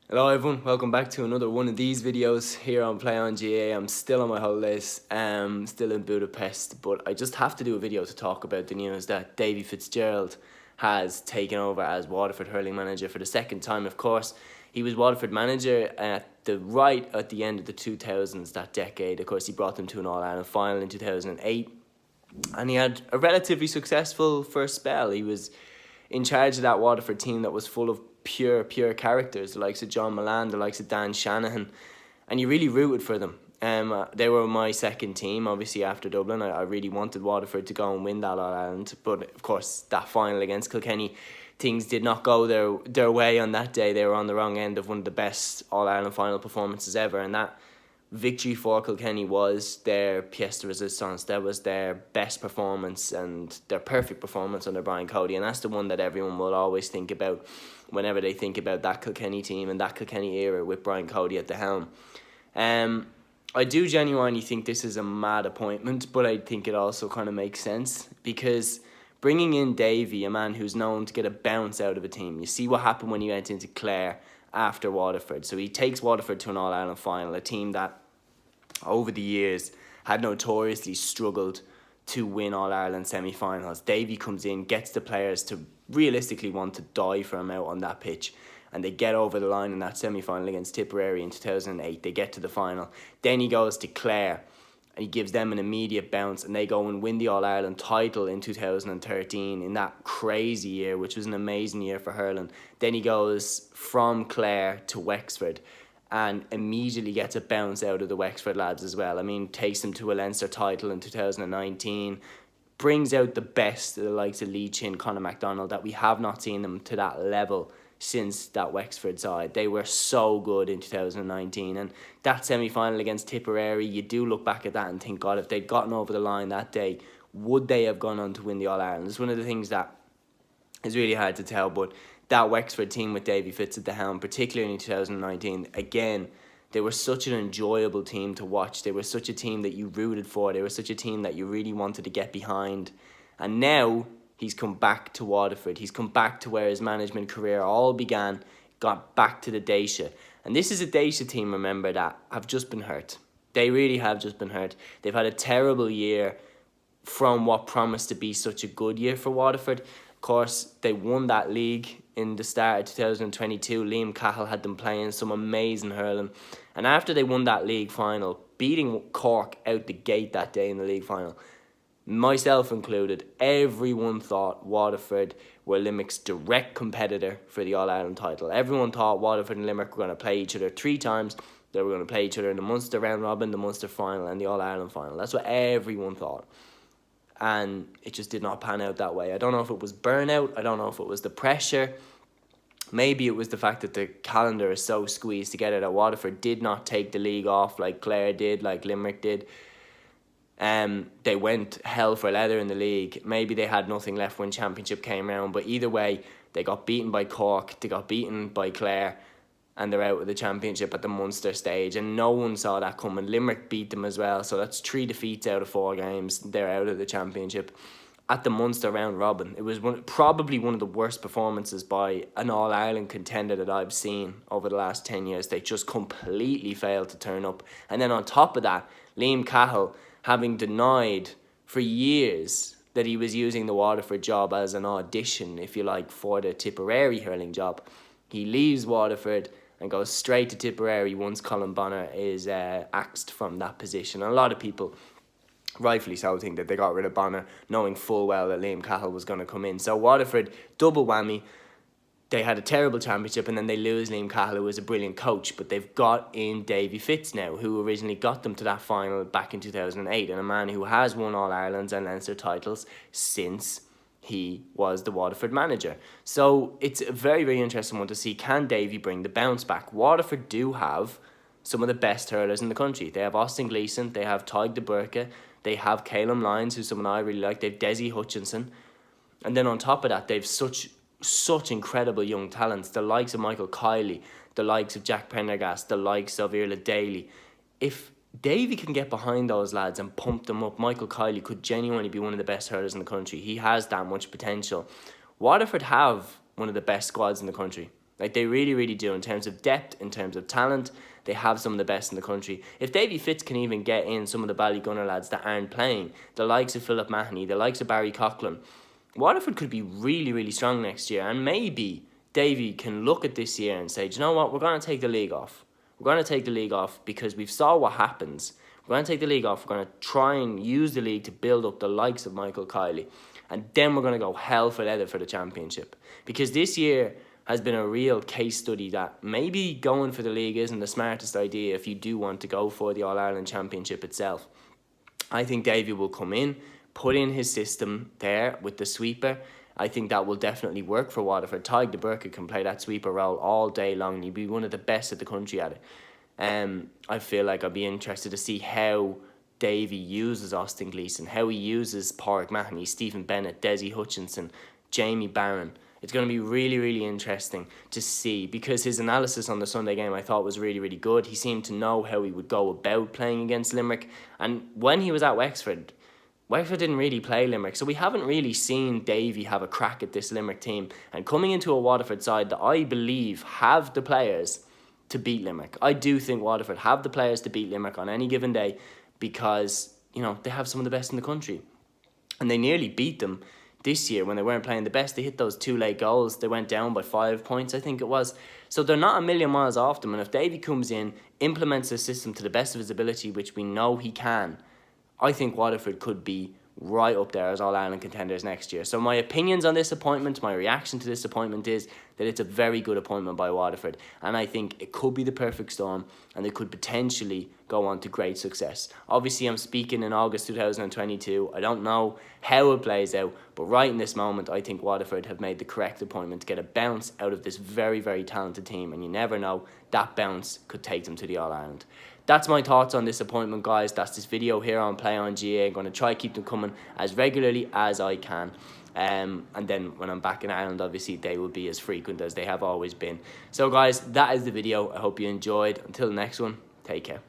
Hello everyone, welcome back to another one of these videos here on Play on GA. I'm still on my holidays, still in Budapest, but I just have to do a video to talk about the news that Davy Fitzgerald has taken over as Waterford hurling manager for the second time. Of course, he was Waterford manager at the end of the 2000s, that decade. Of course, he brought them to an All-Ireland final in 2008, and he had a relatively successful first spell. He was in charge of that Waterford team that was full of pure characters, the likes of John Milan, the likes of Dan Shanahan, and you really rooted for them. They were my second team, obviously, after Dublin. I really wanted Waterford to go and win that All-Ireland, but of course, that final against Kilkenny, things did not go their way on that day. They were on the wrong end of one of the best All-Ireland final performances ever, and that victory for Kilkenny was their pièce de résistance. That was their best performance and their perfect performance under Brian Cody, and that's the one that everyone will always think about whenever they think about that Kilkenny team and that Kilkenny era with Brian Cody at the helm. I do genuinely think this is a mad appointment, but I think it also kind of makes sense because bringing in Davy, a man who's known to get a bounce out of a team, you see what happened when he went into Clare after Waterford. So he takes Waterford to an All-Ireland final, a team that over the years had notoriously struggled to win All-Ireland semi-finals. Davy comes in, gets the players to realistically want to die for him out on that pitch, and they get over the line in that semi-final against Tipperary in 2008. They get to the final. Then he goes to Clare and he gives them an immediate bounce, and they go and win the All-Ireland title in 2013 in that crazy year, which was an amazing year for hurling. Then he goes from Clare to Wexford and immediately gets a bounce out of the Wexford lads as well. I mean, takes them to a Leinster title in 2019, brings out the best of the likes of Lee Chin, Conor MacDonald, that we have not seen them to that level since that Wexford side. They were so good in 2019, and that semi-final against Tipperary, you do look back at that and think, God, if they'd gotten over the line that day, would they have gone on to win the All-Ireland? It's one of the things that is really hard to tell, but that Wexford team with Davy FITZ at the helm, particularly in 2019, again, they were such an enjoyable team to watch. They were such a team that you rooted for. They were such a team that you really wanted to get behind. And now he's come back to Waterford. He's come back to where his management career all began, got back to the Dacia. And this is a Dacia team, remember, that have just been hurt. They really have just been hurt. They've had a terrible year from what promised to be such a good year for Waterford. Of course, they won that league in the start of 2022. Liam Cahill had them playing some amazing hurling. And after they won that league final, beating Cork out the gate that day in the league final, myself included, everyone thought Waterford were Limerick's direct competitor for the All-Ireland title. Everyone thought Waterford and Limerick were going to play each other 3 times. They were going to play each other in the Munster round robin, the Munster final, and the All-Ireland final. That's what everyone thought. And it just did not pan out that way. I don't know if it was burnout. I don't know if it was the pressure. Maybe it was the fact that the calendar is so squeezed together that Waterford did not take the league off like Clare did, like Limerick did. They went hell for leather in the league. Maybe they had nothing left when championship came around, but either way, they got beaten by Cork, they got beaten by Clare, and they're out of the championship at the Munster stage, and no one saw that coming. Limerick beat them as well, so that's 3 defeats out of 4 games. They're out of the championship. At the Munster round robin, it was probably one of the worst performances by an All-Ireland contender that I've seen over the last 10 years. They just completely failed to turn up. And then on top of that, Liam Cahill, having denied for years that he was using the Waterford job as an audition, if you like, for the Tipperary hurling job, he leaves Waterford and goes straight to Tipperary once Colin Bonner is axed from that position. And a lot of people, rightfully so, think that they got rid of Bonner knowing full well that Liam Cahill was going to come in. So Waterford, double whammy. They had a terrible championship, and then they lose Liam Cahill, who was a brilliant coach, but they've got in Davy FITZ now, who originally got them to that final back in 2008, and a man who has won All-Irelands and Leinster titles since he was the Waterford manager. So it's a very, very interesting one to see. Can Davy bring the bounce back? Waterford do have some of the best hurlers in the country. They have Austin Gleeson, they have Tyg de Burke, they have Calum Lyons, who's someone I really like, they have Desi Hutchinson, and then on top of that, they've such incredible young talents, the likes of Michael Kiley, the likes of Jack Pendergast, the likes of Irla Daly. If Davy can get behind those lads and pump them up, Michael Kiley could genuinely be one of the best hurlers in the country. He has that much potential. Waterford have one of the best squads in the country. Like, they really, really do. In terms of depth, in terms of talent, they have some of the best in the country. If Davy FITZ can even get in some of the Ballygunner lads that aren't playing, the likes of Philip Mahoney, the likes of Barry Coughlin, Waterford could be really, really strong next year. And maybe Davy can look at this year and say, do you know what, we're going to take the league off. We're going to take the league off because we've saw what happens. We're going to take the league off. We're going to try and use the league to build up the likes of Michael Kiley. And then we're going to go hell for leather for the championship. Because this year has been a real case study that maybe going for the league isn't the smartest idea if you do want to go for the All-Ireland Championship itself. I think Davy will come in, put in his system there with the sweeper. I think that will definitely work for Waterford. Tyg de Burke can play that sweeper role all day long and he'd be one of the best in the country at it. I feel like I'd be interested to see how Davy uses Austin Gleeson, how he uses Pádraig Mahoney, Stephen Bennett, Desi Hutchinson, Jamie Barron. It's going to be really, really interesting to see because his analysis on the Sunday game I thought was really, really good. He seemed to know how he would go about playing against Limerick. And when he was at Wexford didn't really play Limerick. So we haven't really seen Davy have a crack at this Limerick team. And coming into a Waterford side that I believe have the players to beat Limerick. I do think Waterford have the players to beat Limerick on any given day because, you know, they have some of the best in the country. And they nearly beat them this year when they weren't playing the best. They hit those 2 late goals. They went down by 5 points, I think it was. So they're not a million miles off them. And if Davy comes in, implements the system to the best of his ability, which we know he can, I think Waterford could be right up there as All-Ireland contenders next year. So my opinions on this appointment, my reaction to this appointment is that it's a very good appointment by Waterford. And I think it could be the perfect storm and they could potentially go on to great success. Obviously, I'm speaking in August 2022. I don't know how it plays out, but right in this moment, I think Waterford have made the correct appointment to get a bounce out of this very, very talented team. And you never know, that bounce could take them to the All-Ireland. That's my thoughts on this appointment, guys. That's this video here on Play on GA. I'm going to try to keep them coming as regularly as I can. And then when I'm back in Ireland, obviously, they will be as frequent as they have always been. So, guys, that is the video. I hope you enjoyed. Until the next one, take care.